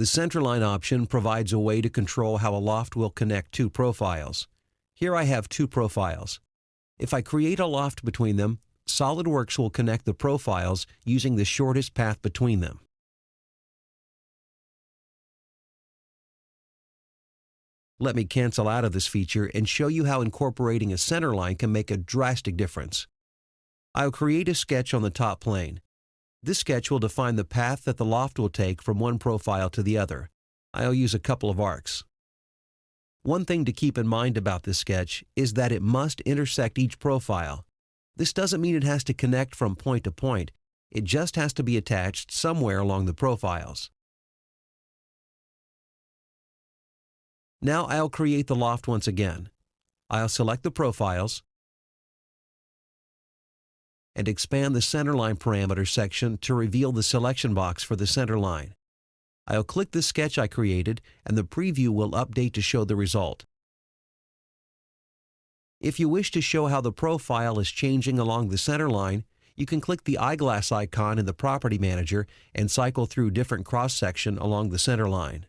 The Centerline option provides a way to control how a loft will connect two profiles. Here I have two profiles. If I create a loft between them, SolidWorks will connect the profiles using the shortest path between them. Let me cancel out of this feature and show you how incorporating a centerline can make a drastic difference. I'll create a sketch on the top plane. This sketch will define the path that the loft will take from one profile to the other. I'll use a couple of arcs. One thing to keep in mind about this sketch is that it must intersect each profile. This doesn't mean it has to connect from point to point. It just has to be attached somewhere along the profiles. Now I'll create the loft once again. I'll select the profiles and expand the centerline parameter section to reveal the selection box for the centerline. I'll click the sketch I created and the preview will update to show the result. If you wish to show how the profile is changing along the centerline, you can click the eyeglass icon in the Property Manager and cycle through different cross-section along the centerline.